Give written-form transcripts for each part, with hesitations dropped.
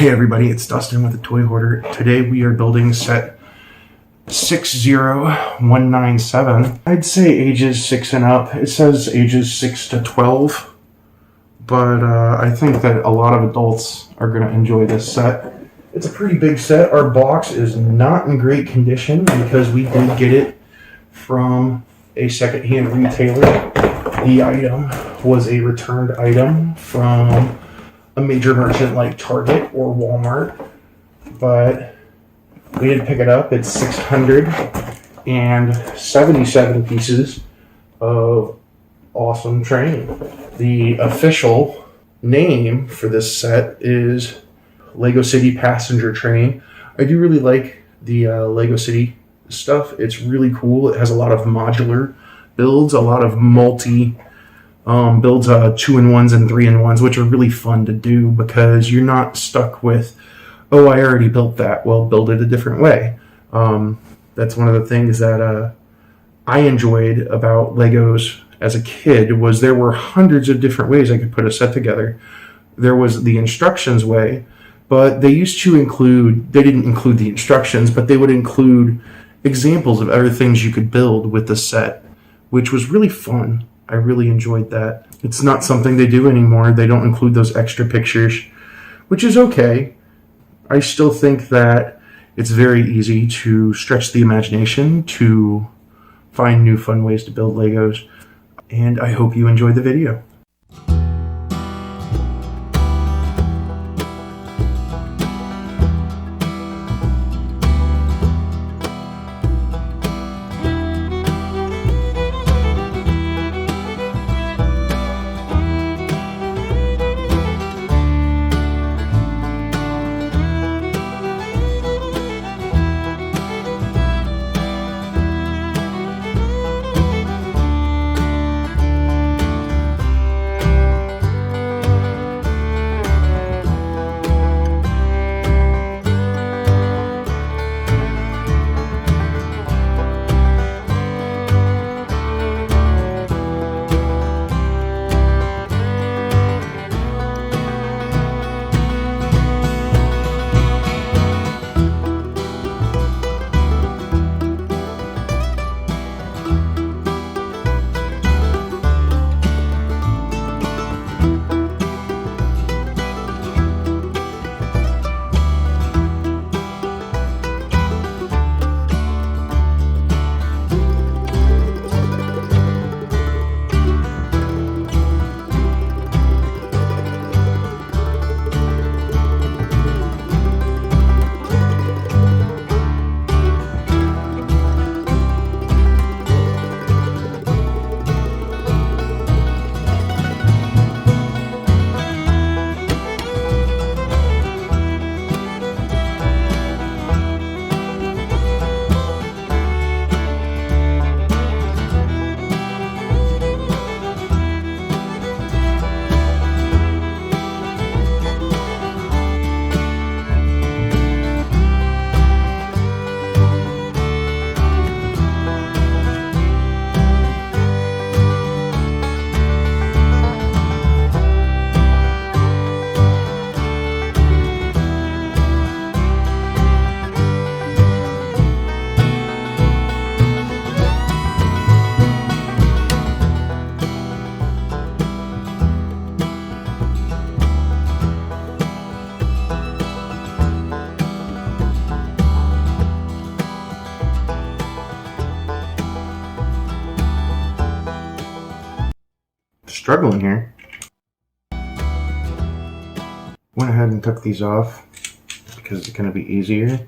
Hey everybody, it's Dustin with the Toy Hoarder. Today we are building set 60197. I'd say ages 6 and up. It says ages 6 to 12, but I think that a lot of adults are going to enjoy this set. It's a pretty big set. Our box is not in great condition because we did get it from a secondhand retailer. The item was a returned item from a major merchant like Target or Walmart, but we did pick it up. It's 677 pieces of awesome train. The official name for this set is Lego City Passenger Train. I do really like the Lego City stuff. It's really cool. It has a lot of modular builds, a lot of multi builds, 2-in-1s and 3-in-1s, which are really fun to do because you're not stuck with, oh, I already built that. Well, build it a different way. That's one of the things that I enjoyed about Legos as a kid was there were hundreds of different ways I could put a set together. There was the instructions way, but they didn't include the instructions, but they would include examples of other things you could build with the set, which was really fun. I really enjoyed that. It's not something they do anymore. They don't include those extra pictures, which is okay. I still think that it's very easy to stretch the imagination to find new fun ways to build Legos. And I hope you enjoyed the video. Struggling here. Went ahead and took these off because it's going to be easier.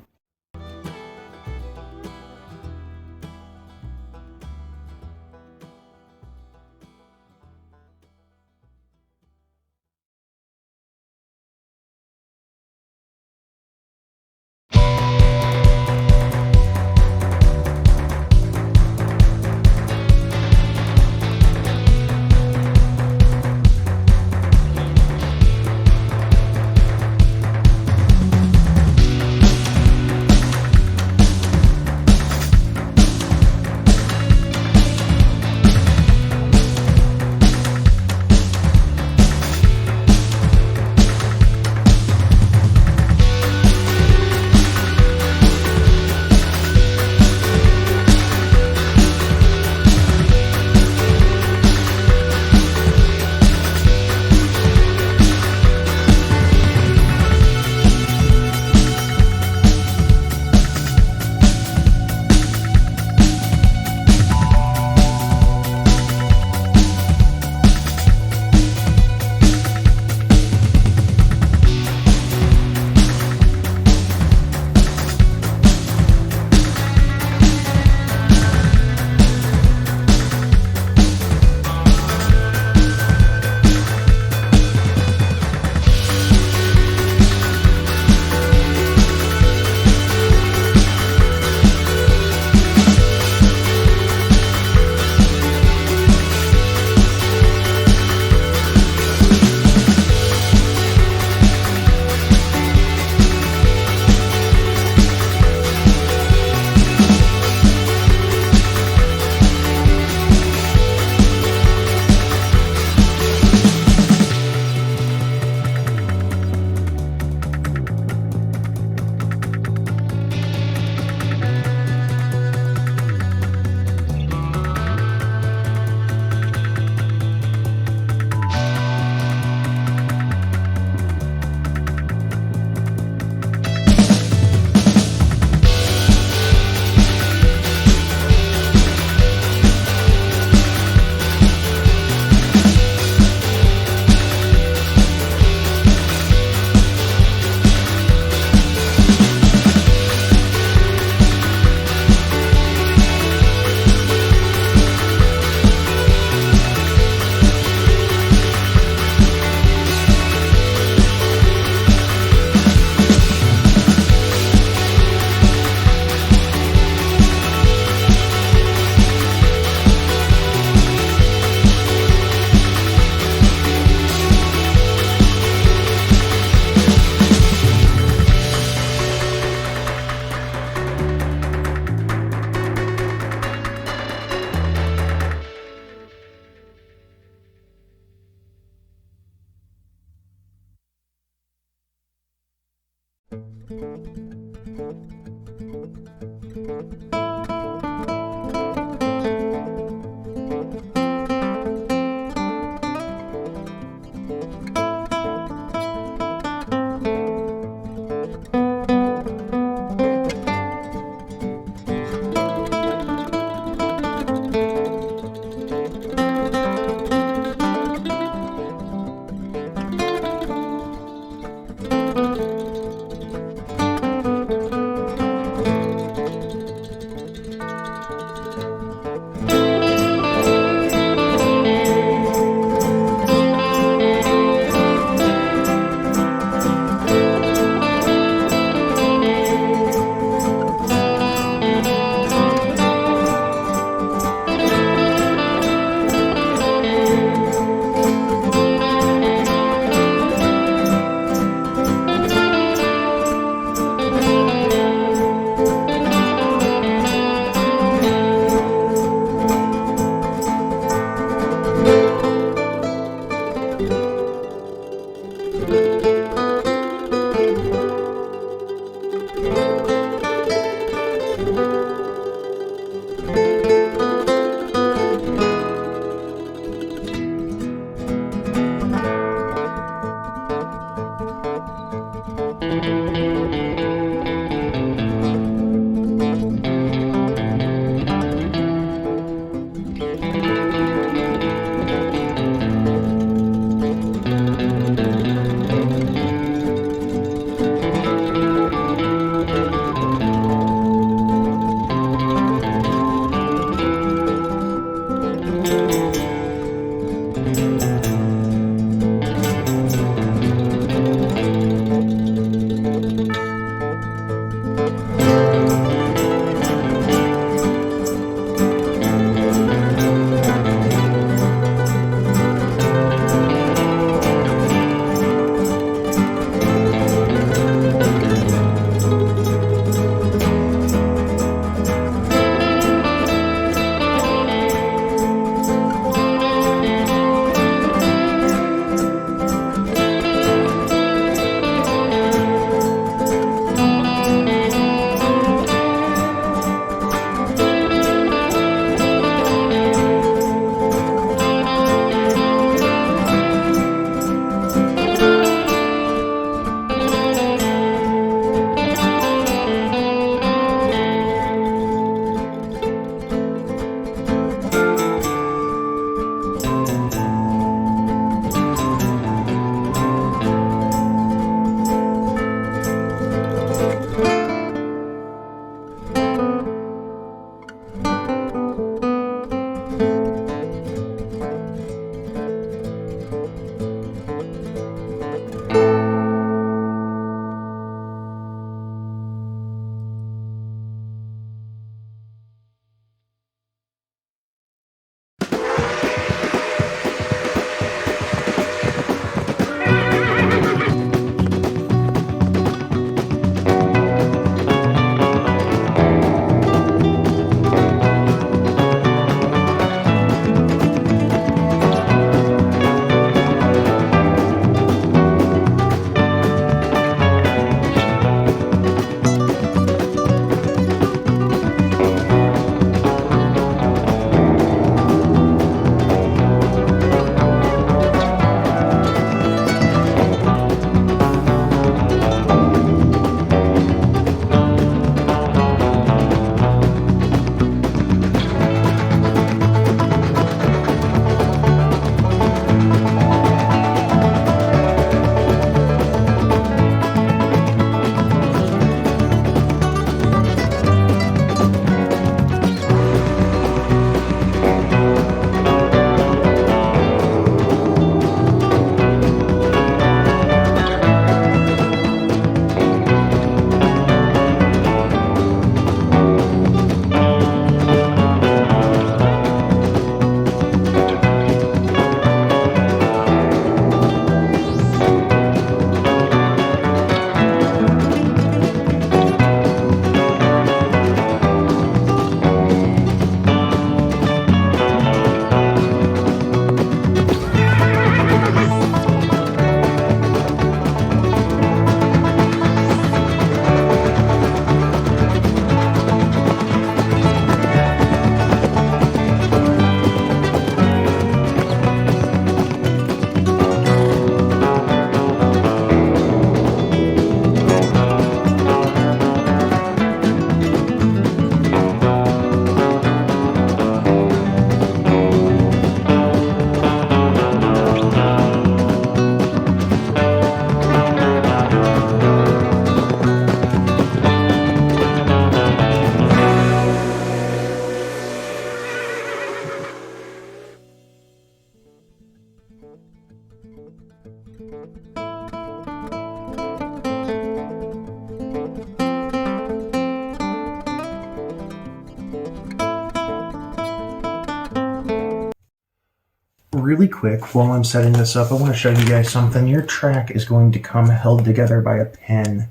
really quick, while I'm setting this up, I want to show you guys something. Your track is going to come held together by a pin.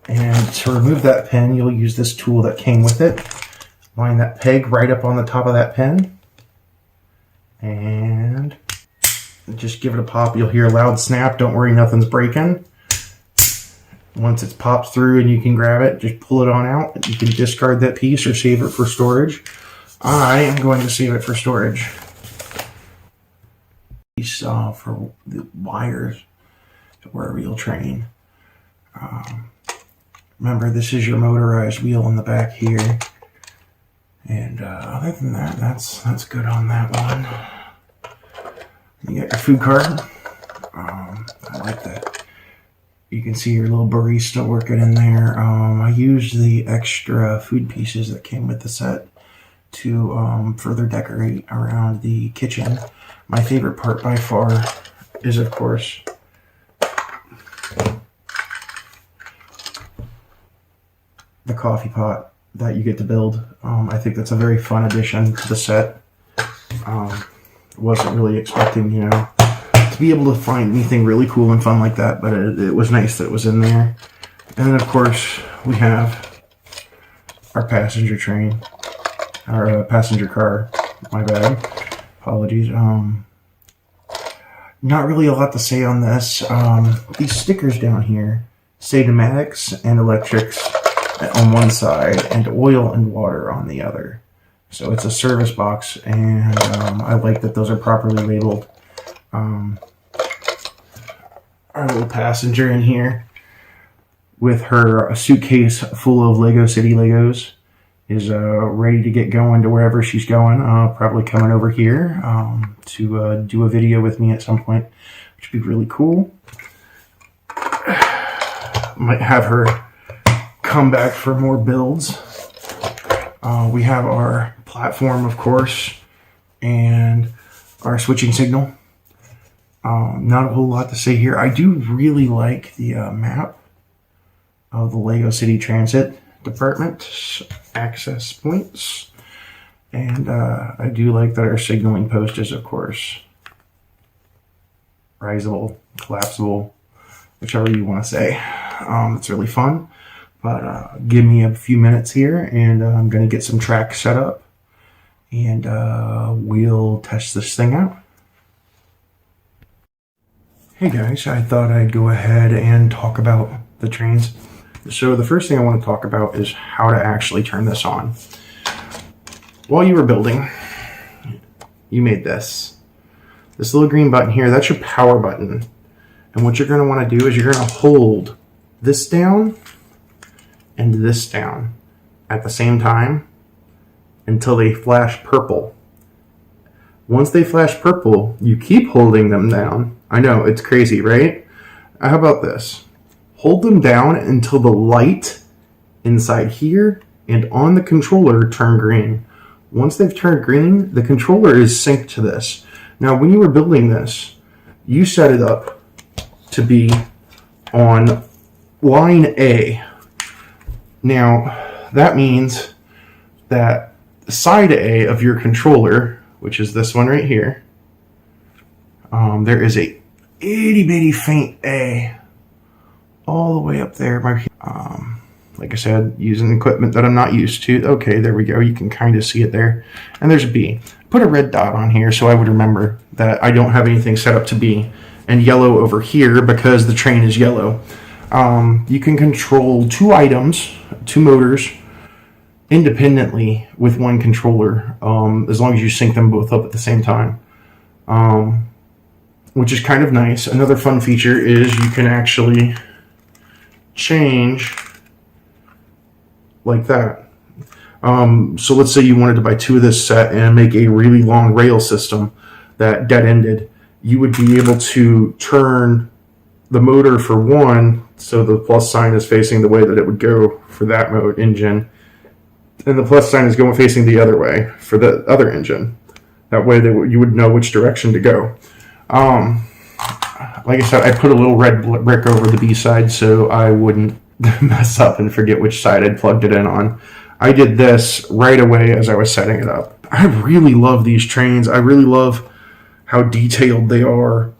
And to remove that pin, you'll use this tool that came with it. Line that peg right up on the top of that pin. And just give it a pop. You'll hear a loud snap. Don't worry, nothing's breaking. Once it pops through and you can grab it, just pull it on out. You can discard that piece or save it for storage. I am going to save it for storage. Piece for the wires to wherever you'll train. Remember, this is your motorized wheel in the back here. And other than that, that's good on that one. You got your food cart. I like that. You can see your little barista working in there. I used the extra food pieces that came with the set to further decorate around the kitchen. My favorite part by far is, of course, the coffee pot that you get to build. I think that's a very fun addition to the set. Wasn't really expecting, to be able to find anything really cool and fun like that, but it was nice that it was in there. And then, of course, we have our passenger train, our passenger car. My bad. Apologies. Not really a lot to say on this. These stickers down here say pneumatics and electrics on one side and oil and water on the other. So it's a service box, and I like that those are properly labeled. Our little passenger in here with her suitcase full of Lego City Legos is ready to get going to wherever she's going. Probably coming over here to do a video with me at some point, which would be really cool. Might have her come back for more builds. We have our platform, of course, and our switching signal. Not a whole lot to say here. I do really like the map of the Lego City Transit Department access points, and I do like that our signaling post is, of course, riseable, collapsible, whichever you want to say. It's really fun, but give me a few minutes here, and I'm going to get some tracks set up, and we'll test this thing out. Hey guys, I thought I'd go ahead and talk about the trains. So the first thing I want to talk about is how to actually turn this on. While you were building, you made this little green button here. That's your power button. And what you're going to want to do is you're going to hold this down and this down at the same time until they flash purple. Once they flash purple, you keep holding them down. I know, it's crazy, right? How about this? Hold them down until the light inside here and on the controller turn green. Once they've turned green, the controller is synced to this. Now, when you were building this, you set it up to be on line A. Now, that means that side A of your controller, which is this one right here, there is a itty bitty faint A all the way up there. Like I said, using equipment that I'm not used to. Okay, there we go. You can kind of see it there. And there's a B. Put a red dot on here so I would remember that I don't have anything set up to B. And yellow over here because the train is yellow. You can control two items, two motors, independently with one controller, as long as you sync them both up at the same time, which is kind of nice. Another fun feature is you can actually change like that. So let's say you wanted to buy two of this set and make a really long rail system that dead-ended. You would be able to turn the motor for one so the plus sign is facing the way that it would go for that mode engine, and the plus sign is going facing the other way for the other engine. That way you would know which direction to go. Like I said, I put a little red brick over the B side so I wouldn't mess up and forget which side I'd plugged it in on. I did this right away as I was setting it up. I really love these trains. I really love how detailed they are.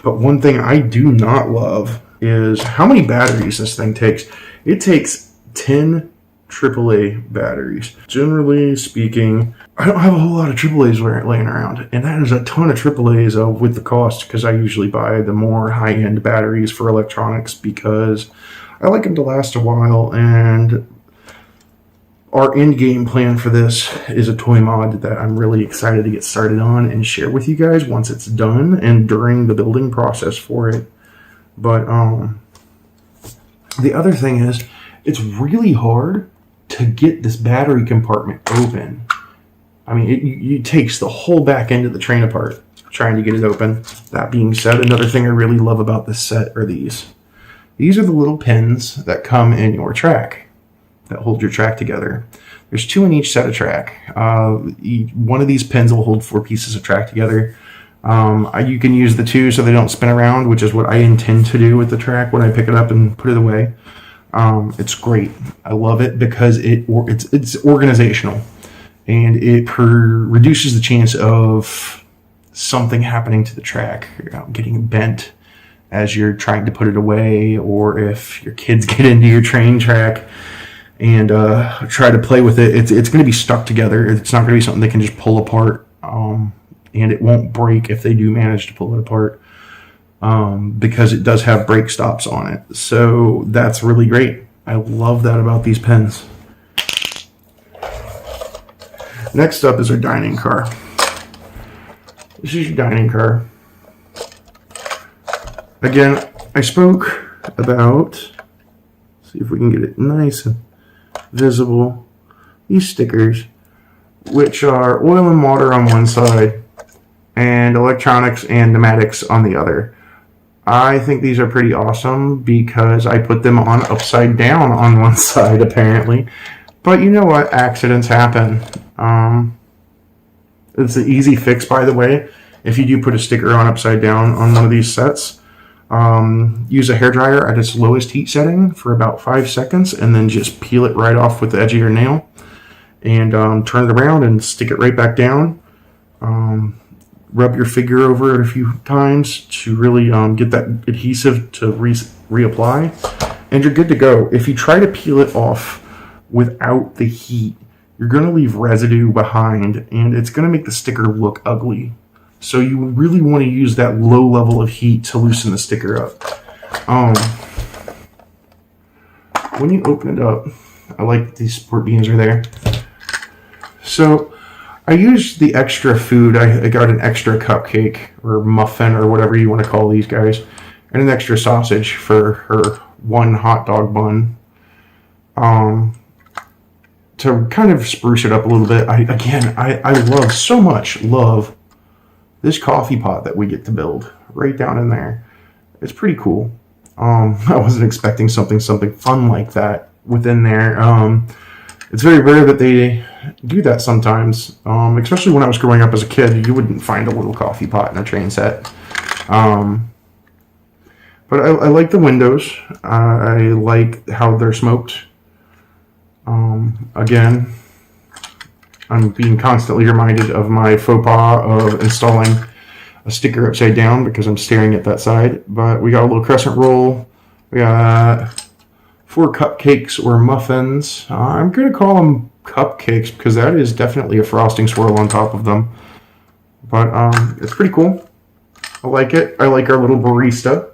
But one thing I do not love is how many batteries this thing takes. It takes 10 AAA batteries. Generally speaking, I don't have a whole lot of AAAs laying around, and that is a ton of AAAs with the cost, because I usually buy the more high-end batteries for electronics because I like them to last a while. And our end game plan for this is a toy mod that I'm really excited to get started on and share with you guys once it's done and during the building process for it. But the other thing is, it's really hard to get this battery compartment open. I mean, it takes the whole back end of the train apart trying to get it open. That being said, another thing I really love about this set are these. These are the little pins that come in your track that hold your track together. There's 2 in each set of track. One of these pins will hold 4 pieces of track together. You can use the 2 so they don't spin around, which is what I intend to do with the track when I pick it up and put it away. It's great. I love it because it's organizational, and it reduces the chance of something happening to the track, getting bent as you're trying to put it away, or if your kids get into your train track and try to play with it, it's going to be stuck together. It's not going to be something they can just pull apart, and it won't break if they do manage to pull it apart. Because it does have brake stops on it. So that's really great. I love that about these pens. Next up is our dining car. This is your dining car. Again, I spoke about, see if we can get it nice and visible, these stickers, which are oil and water on one side and electronics and pneumatics on the other. I think these are pretty awesome because I put them on upside down on one side, apparently. But you know what? Accidents happen. It's an easy fix, by the way. If you do put a sticker on upside down on one of these sets, use a hairdryer at its lowest heat setting for about 5 seconds, and then just peel it right off with the edge of your nail, and turn it around and stick it right back down. Rub your figure over it a few times to really get that adhesive to reapply, and you're good to go. If you try to peel it off without the heat, you're going to leave residue behind, and it's going to make the sticker look ugly. So you really want to use that low level of heat to loosen the sticker up. When you open it up, I like that these sport beans are there. So I used the extra food. I got an extra cupcake or muffin or whatever you want to call these guys, and an extra sausage for her one hot dog bun. To kind of spruce it up a little bit. I love this coffee pot that we get to build right down in there. It's pretty cool. I wasn't expecting something fun like that within there. It's very rare that they do that sometimes, especially when I was growing up as a kid. You wouldn't find a little coffee pot in a train set. But I like the windows. I like how they're smoked. Again, I'm being constantly reminded of my faux pas of installing a sticker upside down because I'm staring at that side. But we got a little crescent roll. We got 4 cupcakes or muffins. I'm going to call them cupcakes because that is definitely a frosting swirl on top of them. But it's pretty cool. I like it. I like our little barista.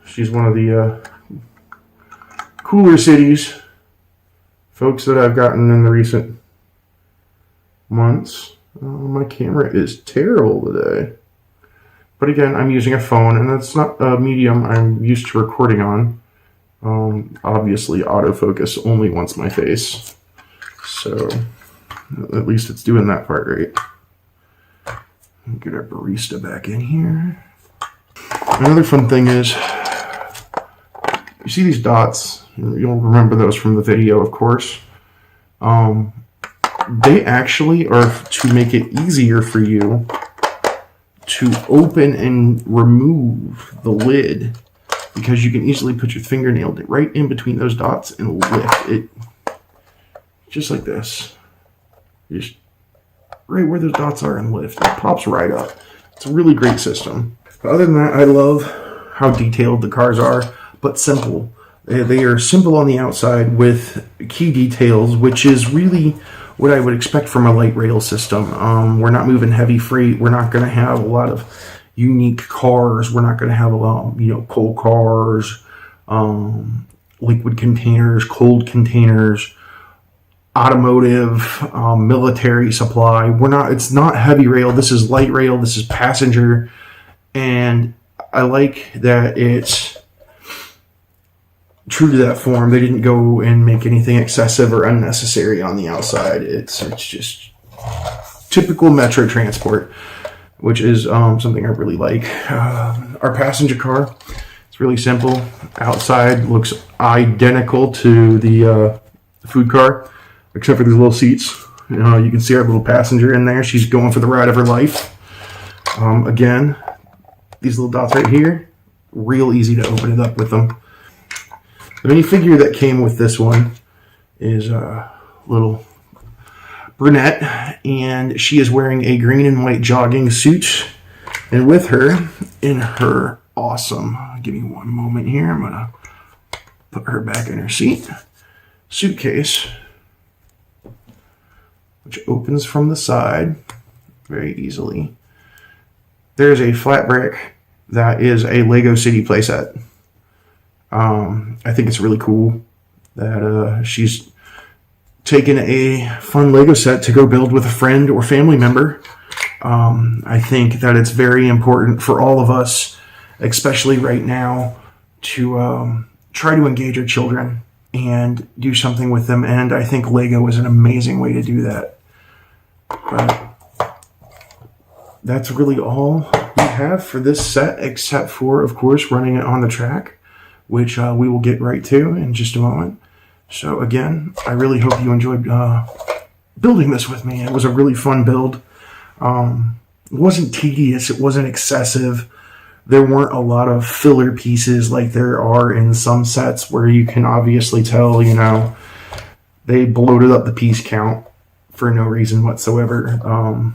She's one of the cooler cities folks that I've gotten in the recent months. My camera is terrible today. But again, I'm using a phone, and it's not a medium I'm used to recording on. Obviously, autofocus only wants my face. So, at least it's doing that part right. Get our barista back in here. Another fun thing is, you see these dots? You'll remember those from the video, of course. They actually are to make it easier for you to open and remove the lid, because you can easily put your fingernail right in between those dots and lift it just like this. Just right where those dots are and lift. It pops right up. It's a really great system. But other than that, I love how detailed the cars are, but simple. They are simple on the outside with key details, which is really what I would expect from a light rail system. We're not moving heavy freight. We're not going to have a lot of unique cars. We're not going to have coal cars, liquid containers, cold containers, automotive, military supply. It's not heavy rail. This is light rail. This is passenger. And I like that it's true to that form. They didn't go and make anything excessive or unnecessary on the outside. It's just typical metro transport, which is something I really like. Our passenger car, it's really simple. Outside looks identical to the food car, except for these little seats. You can see our little passenger in there. She's going for the ride of her life. Again, these little dots right here, real easy to open it up with them. The minifigure that came with this one is a little brunette, and she is wearing a green and white jogging suit. And with her, in her awesome, give me one moment here, I'm gonna put her back in her seat, suitcase, which opens from the side very easily. There's a flat brick that is a Lego City playset. I think it's really cool that she's taken a fun Lego set to go build with a friend or family member. I think that it's very important for all of us, especially right now, to try to engage our children and do something with them. And I think Lego is an amazing way to do that. But that's really all we have for this set, except for, of course, running it on the track, which we will get right to in just a moment. So again, I really hope you enjoyed building this with me. It was a really fun build. It wasn't tedious. It wasn't excessive. There weren't a lot of filler pieces like there are in some sets where you can obviously tell, they bloated up the piece count for no reason whatsoever.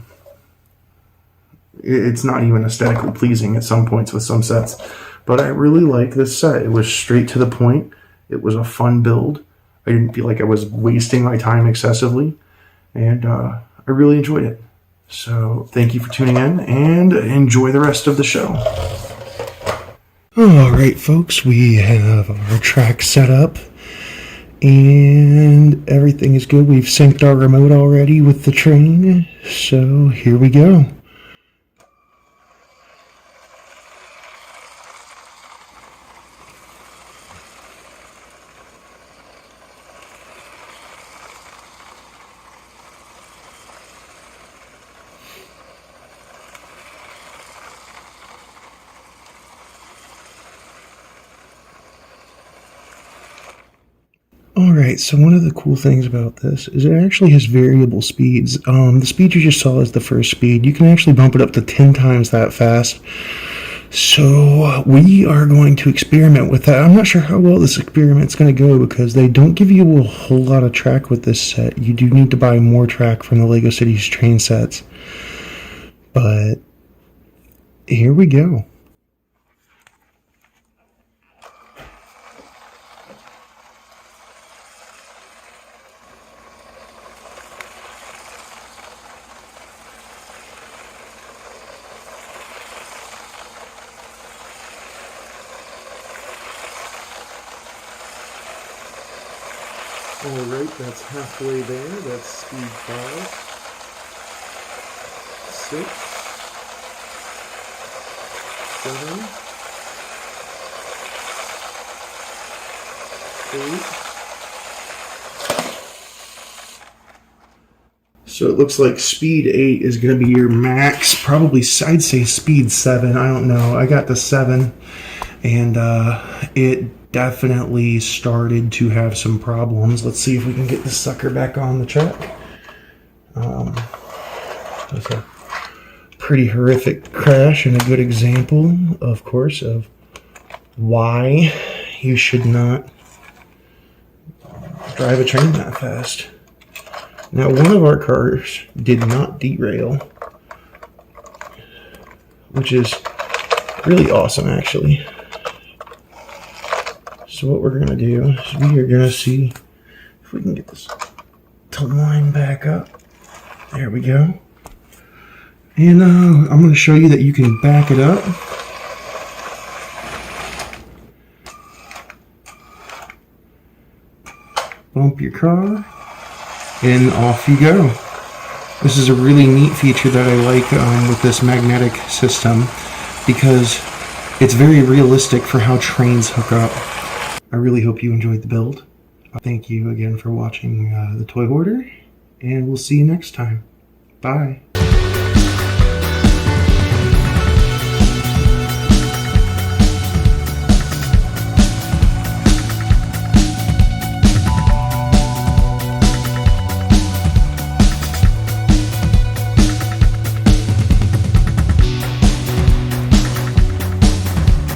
It's not even aesthetically pleasing at some points with some sets. But I really like this set. It was straight to the point. It was a fun build. I didn't feel like I was wasting my time excessively. And I really enjoyed it. So thank you for tuning in and enjoy the rest of the show. All right, folks, we have our track set up. And everything is good. We've synced our remote already with the train. So here we go. Alright, so one of the cool things about this is it actually has variable speeds. The speed you just saw is the first speed. You can actually bump it up to 10 times that fast. So we are going to experiment with that. I'm not sure how well this experiment's going to go because they don't give you a whole lot of track with this set. You do need to buy more track from the Lego Cities train sets. But here we go. Alright, that's halfway there. That's speed 5, 6, 7, 8. So it looks like speed 8 is going to be your max. Probably, I'd say speed 7. I don't know. I got the 7. And it definitely started to have some problems. Let's see if we can get this sucker back on the track. That's a pretty horrific crash and a good example, of course, of why you should not drive a train that fast. Now, one of our cars did not derail. which is really awesome, actually. So what we're going to do is we are going to see if we can get this to line back up. There we go. And I'm going to show you that you can back it up. Bump your car, and off you go. This is a really neat feature that I like with this magnetic system, because it's very realistic for how trains hook up. I really hope you enjoyed the build. Thank you again for watching the Toy Hoarder, and we'll see you next time. Bye.